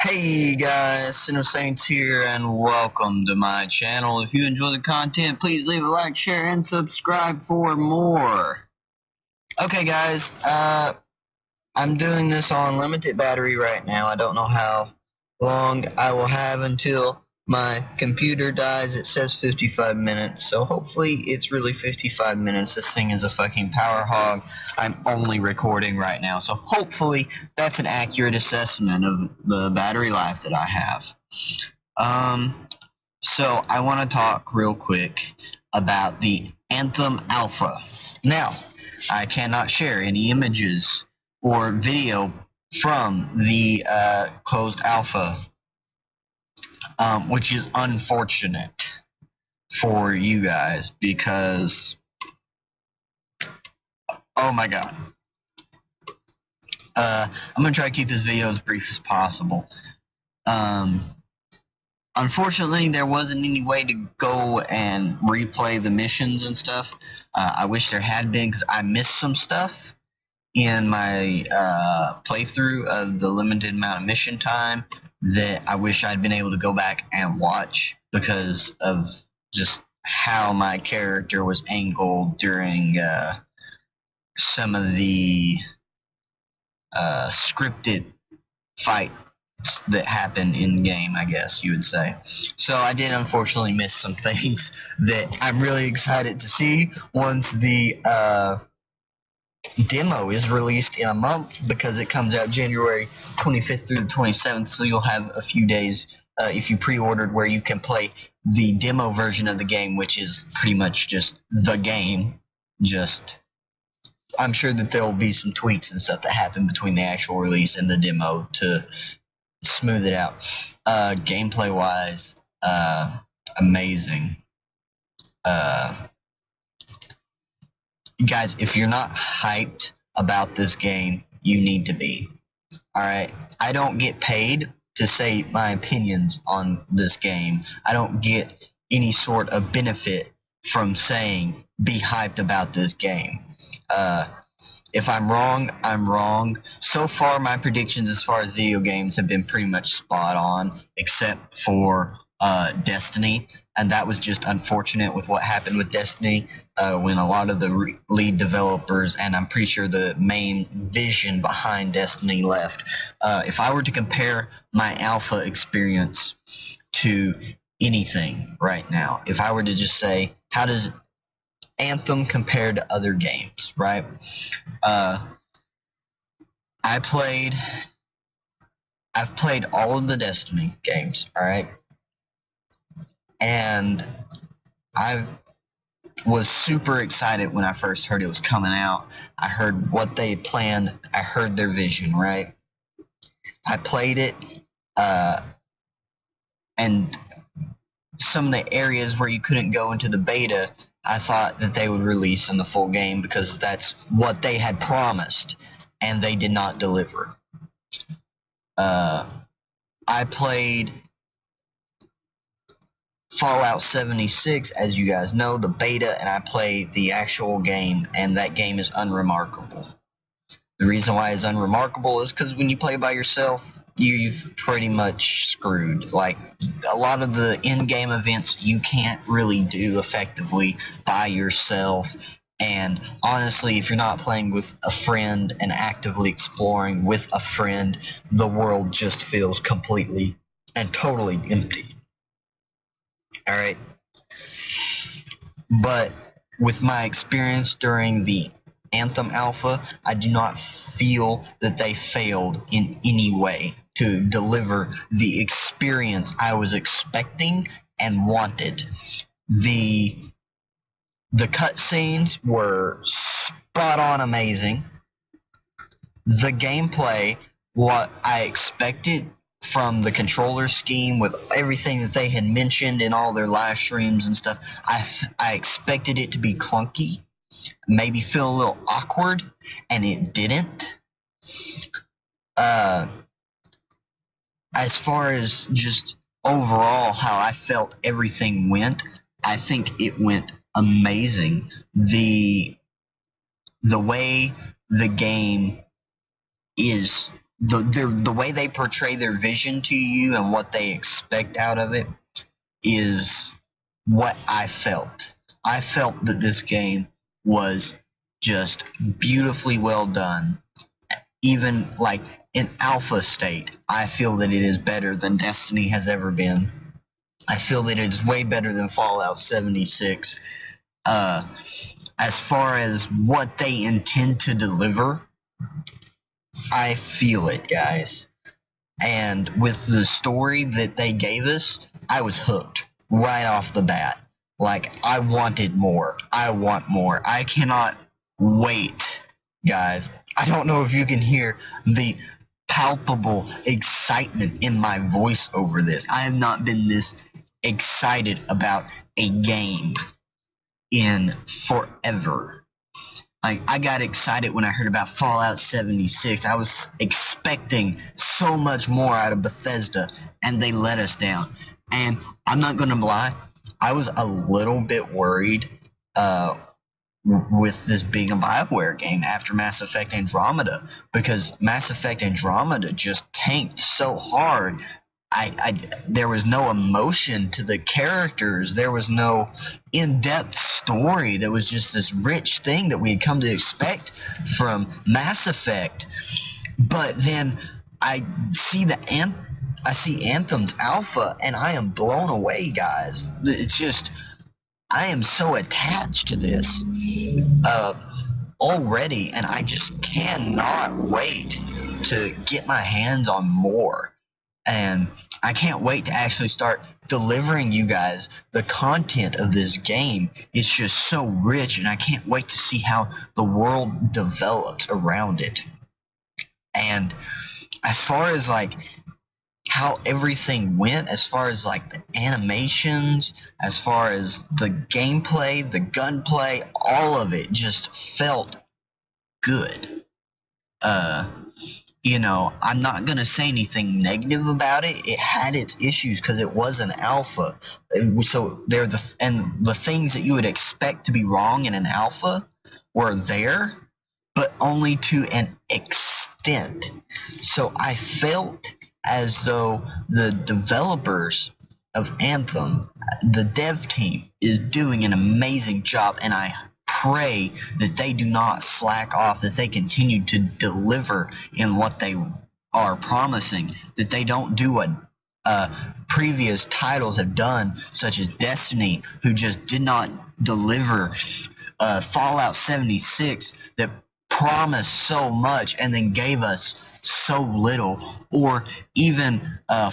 Hey guys, Sinner Saints here, and welcome to my channel. If you enjoy the content, please leave a like, share, and subscribe for more. Okay guys, I'm doing this on limited battery right now. I don't know how long I will have until my computer dies. It says 55 minutes, so hopefully it's really 55 minutes. This thing is a fucking power hog. I'm only recording right now, so hopefully that's an accurate assessment of the battery life that I have. So I want to talk real quick about the Anthem Alpha. Now, I cannot share any images or video from the closed alpha, which is unfortunate for you guys because, oh my god. I'm going to try to keep this video as brief as possible. Unfortunately, there wasn't any way to go and replay the missions and stuff. I wish there had been because I missed some stuff in my playthrough of the limited amount of mission time that I wish I'd been able to go back and watch because of just how my character was angled during some of the scripted fights that happen in game, I guess you would say. So I did unfortunately miss some things that I'm really excited to see once the demo is released in a month, because it comes out January 25th through the 27th, so you'll have a few days if you pre-ordered where you can play the demo version of the game, which is pretty much just the game. I'm sure that there will be some tweaks and stuff that happen between the actual release and the demo to smooth it out. Gameplay wise, amazing. Guys, if you're not hyped about this game, you need to be. Alright, I don't get paid to say my opinions on this game. I don't get any sort of benefit from saying be hyped about this game. If I'm wrong, I'm wrong. So far, my predictions as far as video games have been pretty much spot on, except for Destiny, and that was just unfortunate with what happened with Destiny when a lot of the lead developers, and I'm pretty sure the main vision behind Destiny, left. If I were to compare my alpha experience to anything right now, if I were to just say, how does Anthem compared to other games, right? I've played all of the Destiny games, alright? And I was super excited when I first heard it was coming out. I heard what they planned. I heard their vision, right? I played it, and some of the areas where you couldn't go into the beta, I thought that they would release in the full game because that's what they had promised, and they did not deliver. I played Fallout 76, as you guys know, the beta, and I played the actual game, and that game is unremarkable. The reason why it's unremarkable is because when you play by yourself, you've pretty much screwed. Like, a lot of the in-game events you can't really do effectively by yourself, and honestly, if you're not playing with a friend and actively exploring with a friend, the world just feels completely and totally empty. Alright? But with my experience during the Anthem Alpha, I do not feel that they failed in any way to deliver the experience I was expecting and wanted. The cutscenes were spot on amazing. The gameplay, what I expected from the controller scheme with everything that they had mentioned in all their live streams and stuff, I expected it to be clunky, maybe feel a little awkward, and it didn't. As far as just overall how I felt everything went, I think it went amazing. The way the game is the way they portray their vision to you and what they expect out of it is what I felt. I felt that this game was just beautifully well done. Even like in alpha state, I feel that it is better than Destiny has ever been. I feel that it is way better than Fallout 76. As far as what they intend to deliver, I feel it, guys. And with the story that they gave us, I was hooked right off the bat. Like, I wanted more. I want more. I cannot wait, guys. I don't know if you can hear the palpable excitement in my voice over this. I have not been this excited about a game in forever. Like, I got excited when I heard about Fallout 76. I was expecting so much more out of Bethesda, and they let us down. And I'm not going to lie, I was a little bit worried with this being a BioWare game after Mass Effect Andromeda, because Mass Effect Andromeda just tanked so hard. There was no emotion to the characters. There was no in-depth story. There was just this rich thing that we had come to expect from Mass Effect. But then I see Anthem's Alpha, and I am blown away, guys. It's just, I am so attached to this already, and I just cannot wait to get my hands on more. And I can't wait to actually start delivering you guys the content of this game. It's just so rich, and I can't wait to see how the world develops around it. And as far as like how everything went, as far as like the animations, as far as the gameplay, the gunplay, all of it just felt good. You know, I'm not going to say anything negative about it. It had its issues because it was an alpha. So the things that you would expect to be wrong in an alpha were there, but only to an extent. So I felt as though the developers of Anthem, the dev team, is doing an amazing job, and I pray that they do not slack off, that they continue to deliver in what they are promising, that they don't do what previous titles have done, such as Destiny, who just did not deliver. Fallout 76 that promised so much and then gave us so little, or even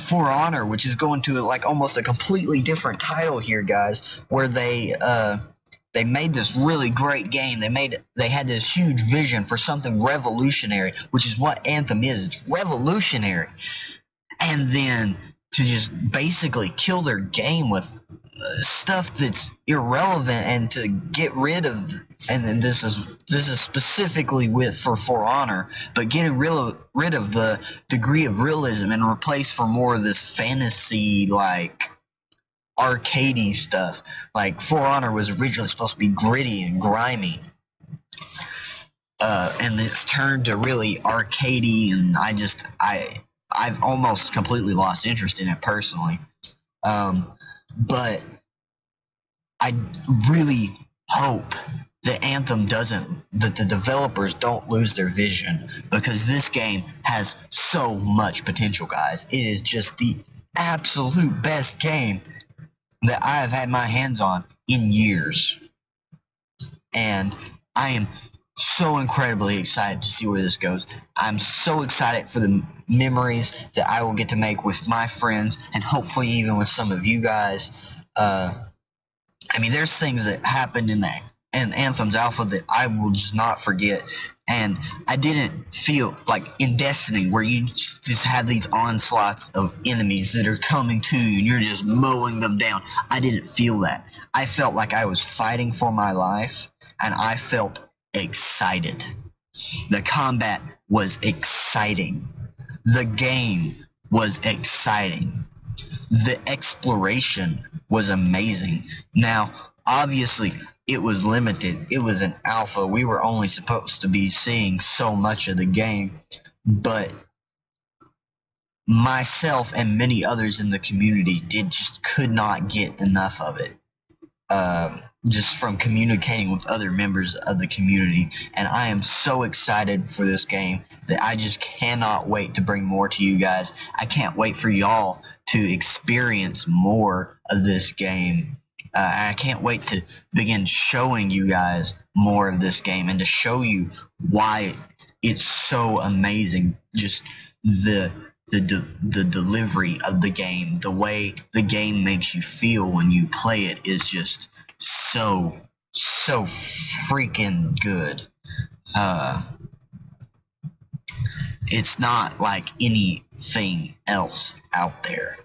For Honor, which is going to like almost a completely different title here, guys, where they made this really great game. They had this huge vision for something revolutionary, which is what Anthem is. It's revolutionary. And then to just basically kill their game with stuff that's irrelevant, and to get rid of, and then this is specifically for Honor, but getting rid of the degree of realism and replace for more of this fantasy, like arcadey stuff. Like For Honor was originally supposed to be gritty and grimy, and it's turned to really arcadey, and I've almost completely lost interest in it personally. But I really hope that that the developers don't lose their vision, because this game has so much potential, guys. It is just the absolute best game that I have had my hands on in years. And I am so incredibly excited to see where this goes. I'm so excited for the memories that I will get to make with my friends, and hopefully even with some of you guys. I mean, there's things that happened in Anthem's Alpha that I will just not forget. And I didn't feel like in Destiny, where you just have these onslaughts of enemies that are coming to you and you're just mowing them down. I didn't feel that. I felt like I was fighting for my life, and I felt excited. The combat was exciting. The game was exciting. The exploration was amazing. Now, obviously, it was limited. It was an alpha. We were only supposed to be seeing so much of the game. But myself and many others in the community could not get enough of it. Just from communicating with other members of the community, and I am so excited for this game that I just cannot wait to bring more to you guys. I can't wait for y'all to experience more of this game. I can't wait to begin showing you guys more of this game and to show you why it's so amazing. Just the delivery of the game, the way the game makes you feel when you play it is just so freaking good. It's not like anything else out there.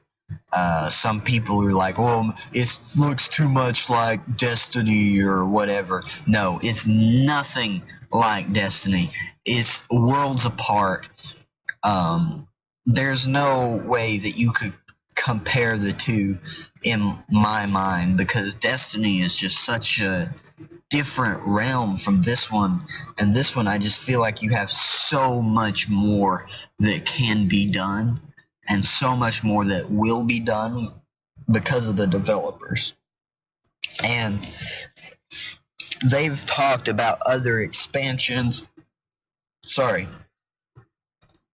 Some people are like, well, it looks too much like Destiny or whatever. No, it's nothing like Destiny. It's worlds apart. There's no way that you could compare the two in my mind, because Destiny is just such a different realm from this one, and this one I just feel like you have so much more that can be done and so much more that will be done because of the developers. And they've talked about other expansions.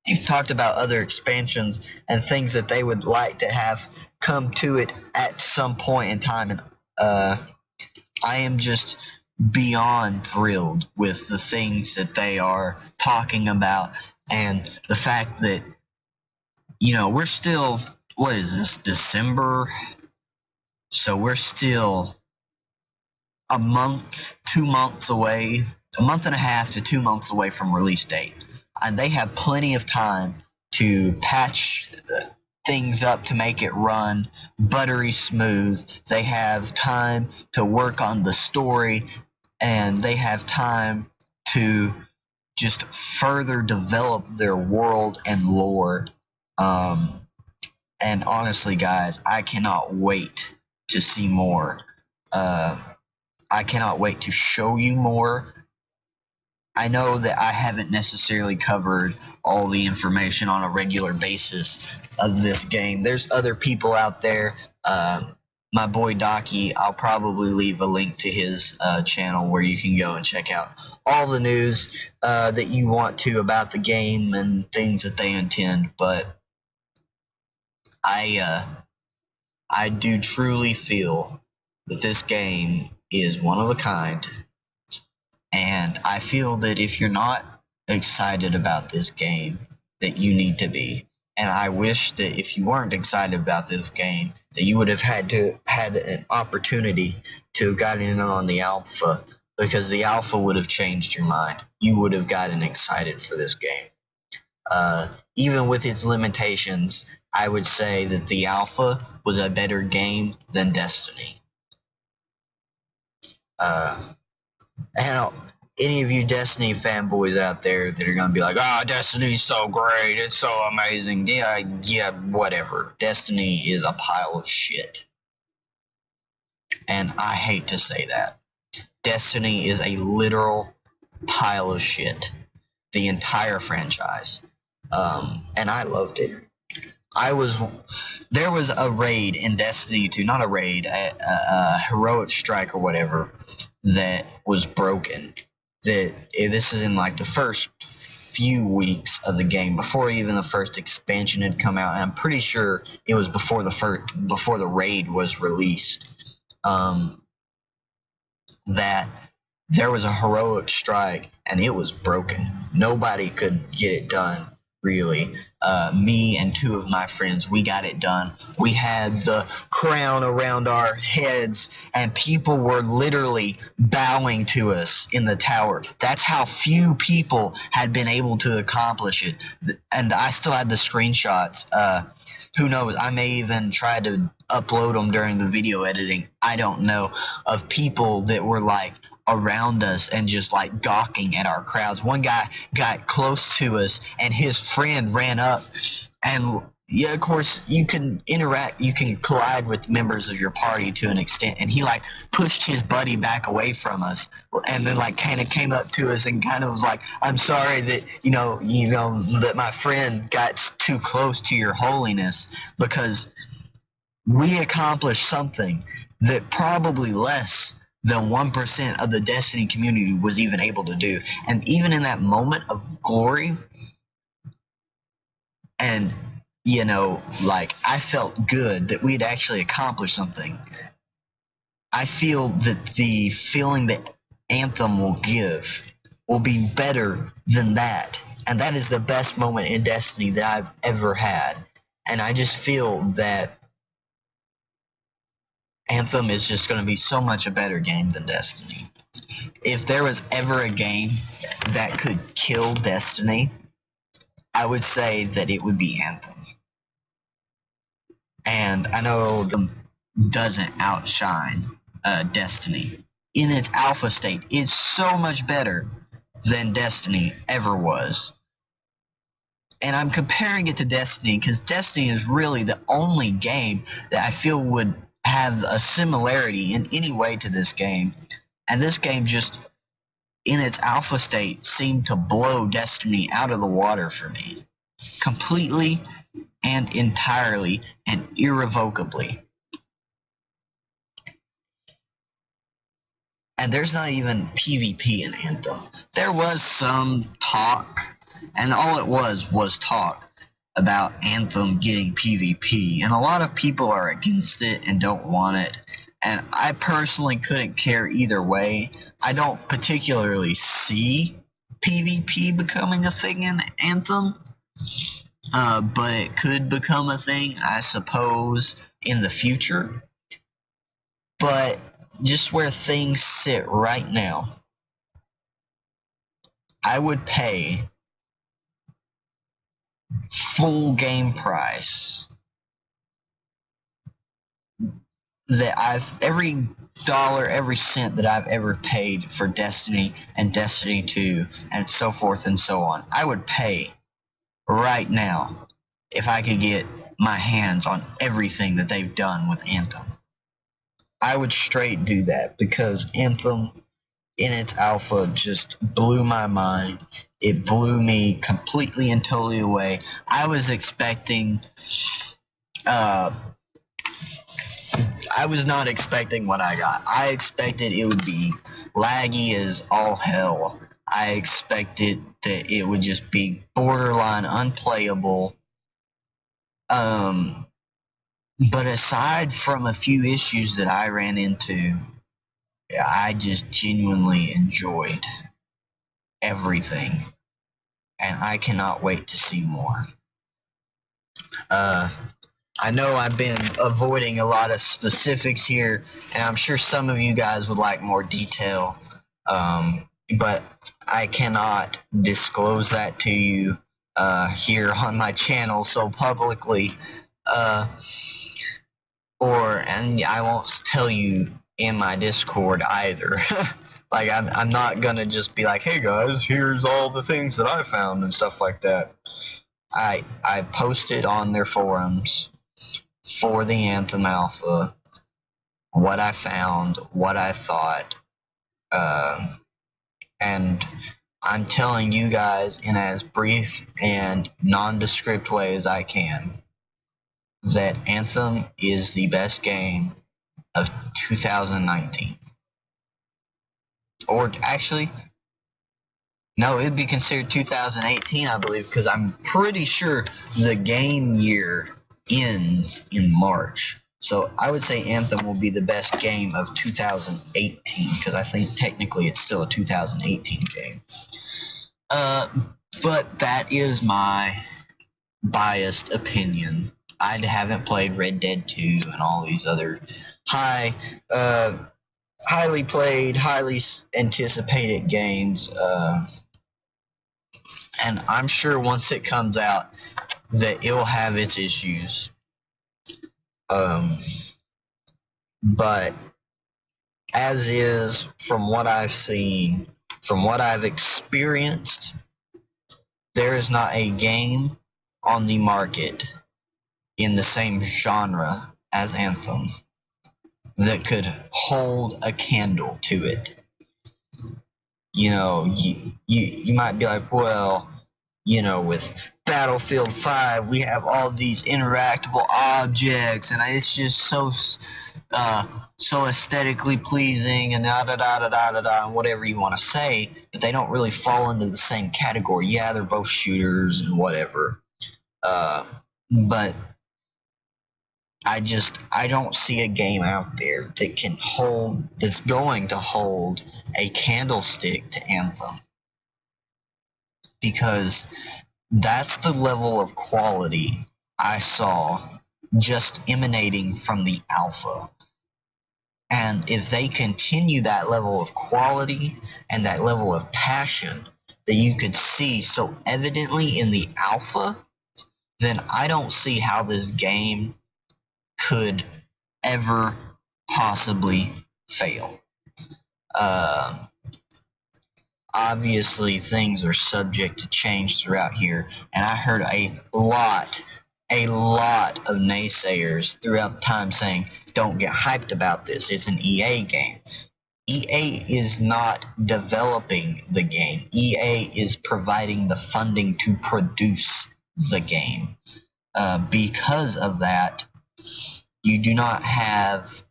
They've talked about other expansions and things that they would like to have come to it at some point in time. And I am just beyond thrilled with the things that they are talking about, and the fact that, you know, we're still, what is this, December? So we're still a month, 2 months away, a month and a half to 2 months away from release date. And they have plenty of time to patch things up to make it run buttery smooth. They have time to work on the story, and they have time to just further develop their world and lore. And honestly, guys, I cannot wait to see more. I cannot wait to show you more. I know that I haven't necessarily covered all the information on a regular basis of this game. There's other people out there. My boy Daiki, I'll probably leave a link to his channel where you can go and check out all the news that you want to about the game and things that they intend. But I do truly feel that this game is one of a kind. And I feel that if you're not excited about this game, that you need to be. And I wish that if you weren't excited about this game, that you would have had an opportunity to have gotten in on the alpha, because the alpha would have changed your mind. You would have gotten excited for this game. Even with its limitations, I would say that the alpha was a better game than Destiny. And any of you Destiny fanboys out there that are going to be like, oh, Destiny's so great, it's so amazing. Yeah, whatever. Destiny is a pile of shit. And I hate to say that. Destiny is a literal pile of shit. The entire franchise. And I loved it. There was a raid in Destiny 2, not a raid, a heroic strike or whatever, that was broken. This is in like the first few weeks of the game, before even the first expansion had come out, and I'm pretty sure it was before the raid was released. That there was a heroic strike and it was broken. Nobody could get it done. Really, me and two of my friends, we got it done. We had the crown around our heads, and people were literally bowing to us in the tower. That's how few people had been able to accomplish it. And I still had the screenshots. Who knows? I may even try to upload them during the video editing. I don't know. Of people that were like around us and just like gawking at our crowds. One guy got close to us and his friend ran up and yeah, of course, you can interact, you can collide with members of your party to an extent, and he like pushed his buddy back away from us, and then like kind of came up to us and kind of was like, "I'm sorry that that my friend got too close to your holiness, because we accomplished something that probably less than 1% of the Destiny community was even able to do." And even in that moment of glory, and like, I felt good that we'd actually accomplished something. I feel that the feeling that Anthem will give will be better than that. And that is the best moment in Destiny that I've ever had. And I just feel that Anthem is just going to be so much a better game than Destiny. If there was ever a game that could kill Destiny, I would say that it would be Anthem. And I know the doesn't outshine Destiny. In its alpha state, it's so much better than Destiny ever was. And I'm comparing it to Destiny because Destiny is really the only game that I feel would have a similarity in any way to this game. And this game just, in its alpha state, seemed to blow Destiny out of the water for me. Completely and entirely and irrevocably. And there's not even PvP in Anthem. There was some talk, and all it was talk about Anthem getting PvP. And a lot of people are against it and don't want it. And I personally couldn't care either way. I don't particularly see PvP becoming a thing in Anthem. But it could become a thing, I suppose, in the future. But just where things sit right now, I would pay full game price that every dollar, every cent that I've ever paid for Destiny and Destiny 2 and so forth and so on, I would pay right now if I could get my hands on everything that they've done with Anthem. I would straight do that because Anthem in its alpha just blew my mind. It blew me completely and totally away. I was expecting I was not expecting what I got. I expected it would be laggy as all hell. I expected that it would just be borderline unplayable. But aside from a few issues that I ran into, I just genuinely enjoyed everything. And I cannot wait to see more. I know I've been avoiding a lot of specifics here, and I'm sure some of you guys would like more detail. But I cannot disclose that to you here on my channel so publicly. And I won't tell you in my Discord either. Like, I'm not gonna just be like, hey guys, here's all the things that I found and stuff like that. I posted on their forums for the Anthem Alpha what I found, what I thought, and I'm telling you guys in as brief and nondescript way as I can that Anthem is the best game of 2019. Or actually, no, it'd be considered 2018, I believe, because I'm pretty sure the game year ends in March. So I would say Anthem will be the best game of 2018, because I think technically it's still a 2018 game. But that is my biased opinion. I haven't played Red Dead 2 and all these other highly played, highly anticipated games. And I'm sure once it comes out that it will have its issues. But as is, from what I've seen, from what I've experienced, there is not a game on the market in the same genre as Anthem that could hold a candle to it. You know, you might be like, well, you know, with Battlefield 5, we have all these interactable objects, and it's just so aesthetically pleasing, and and whatever you want to say, but they don't really fall into the same category. Yeah, they're both shooters and whatever, but I don't see a game out there that's going to hold a candlestick to Anthem, because that's the level of quality I saw just emanating from the alpha. And if they continue that level of quality and that level of passion that you could see so evidently in the alpha, then I don't see how this game could ever possibly fail. Obviously, things are subject to change throughout here, and I heard a lot of naysayers throughout time saying, don't get hyped about this, it's an EA game. EA is not developing the game. EA is providing the funding to produce the game. Because of that, you do not have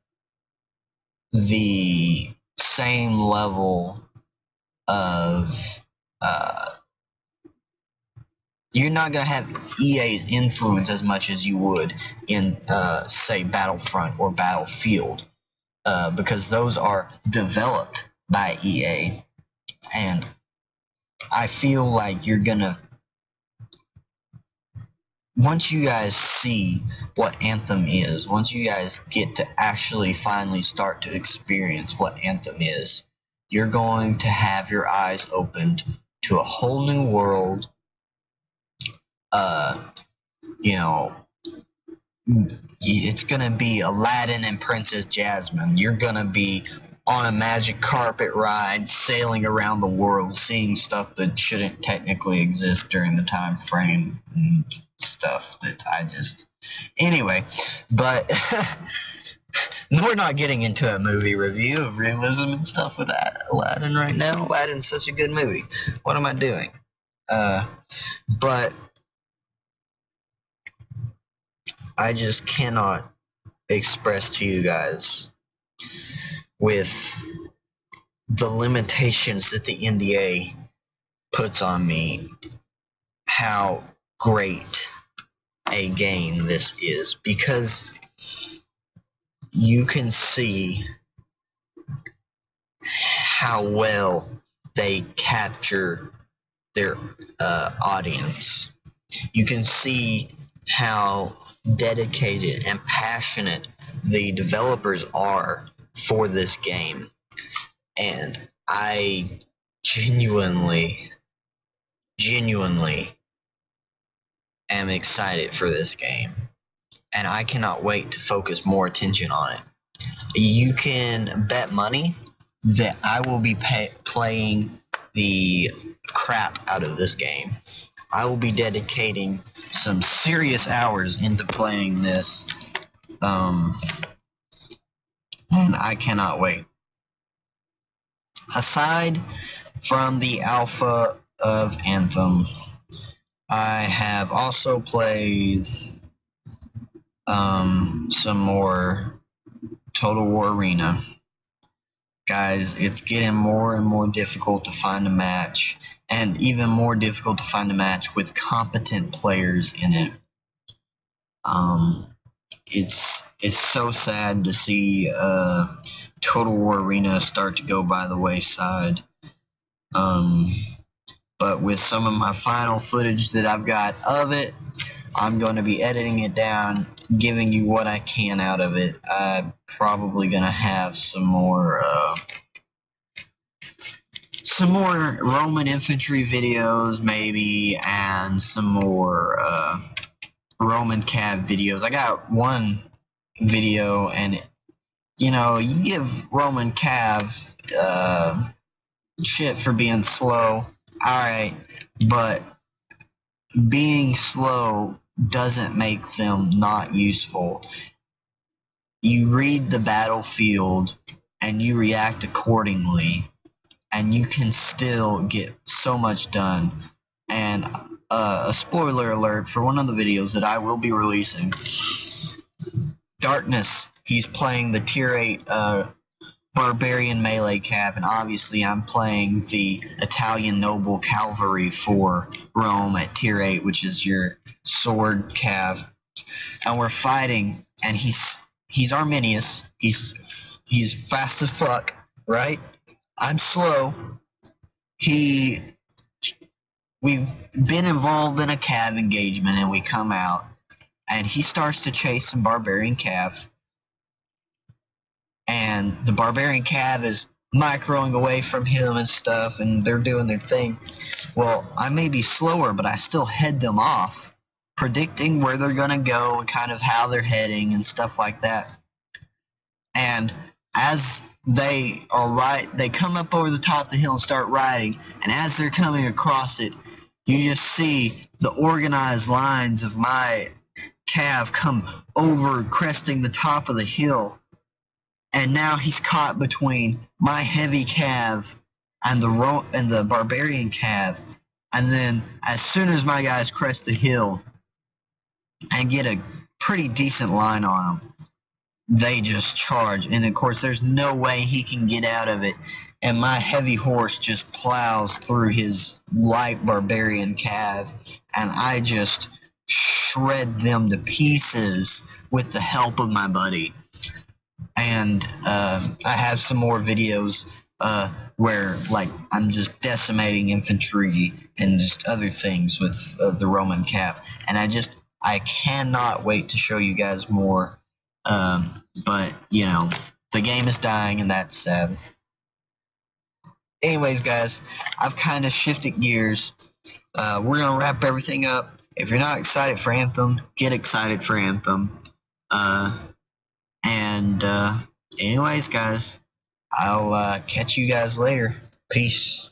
the same level of you're not going to have EA's influence as much as you would in say Battlefront or Battlefield, because those are developed by EA, and I feel like you're gonna, once you guys see what Anthem is, once you guys get to actually finally start to experience what Anthem is, you're going to have your eyes opened to a whole new world. You know, it's gonna be Aladdin and Princess Jasmine. You're gonna be on a magic carpet ride, sailing around the world, seeing stuff that shouldn't technically exist during the time frame and stuff that anyway, but we're not getting into a movie review of realism and stuff with Aladdin right now. Aladdin's such a good movie. What am I doing? But I just cannot express to you guys, with the limitations that the NDA puts on me, how great a game this is, because you can see how well they capture their audience. You can see how dedicated and passionate the developers are for this game, and I genuinely am excited for this game, and I cannot wait to focus more attention on it. You can bet money that I will be playing the crap out of this game. I will be dedicating some serious hours into playing this, and I cannot wait. Aside from the alpha of Anthem, I have also played some more Total War Arena. Guys, it's getting more and more difficult to find a match, and even more difficult to find a match with competent players in it. It's so sad to see Total War Arena start to go by the wayside. But with some of my final footage that I've got of it, I'm going to be editing it down, giving you what I can out of it. I'm probably going to have some more Roman infantry videos, maybe, and some more Roman cav videos. I got one video, and you know, you give Roman cav shit for being slow, alright, but being slow doesn't make them not useful. You read the battlefield and you react accordingly, and you can still get so much done. And a spoiler alert for one of the videos that I will be releasing, Darkness, he's playing the tier 8 Barbarian melee cav, and obviously I'm playing the Italian Noble Cavalry for Rome at tier 8, which is your sword cav. And we're fighting, and he's Arminius. He's fast as fuck, right? I'm slow. We've been involved in a cav engagement, and we come out, and he starts to chase some barbarian cav, and the barbarian cav is microing away from him and stuff, and they're doing their thing. Well, I may be slower, but I still head them off, predicting where they're gonna go and kind of how they're heading and stuff like that. And as they come up over the top of the hill and start riding, and as they're coming across it, you just see the organized lines of my cav come over, cresting the top of the hill, and now he's caught between my heavy cav and the barbarian cav. And then as soon as my guys crest the hill and get a pretty decent line on them, they just charge, and of course there's no way he can get out of it, and my heavy horse just plows through his light barbarian cav, and I just shred them to pieces with the help of my buddy. And I have some more videos where like I'm just decimating infantry and just other things with the Roman cav, and I cannot wait to show you guys more. But you know, the game is dying, and that's sad. Anyways, guys, I've kind of shifted gears. We're gonna wrap everything up. If you're not excited for Anthem, get excited for Anthem. Anyways, guys, I'll catch you guys later. Peace.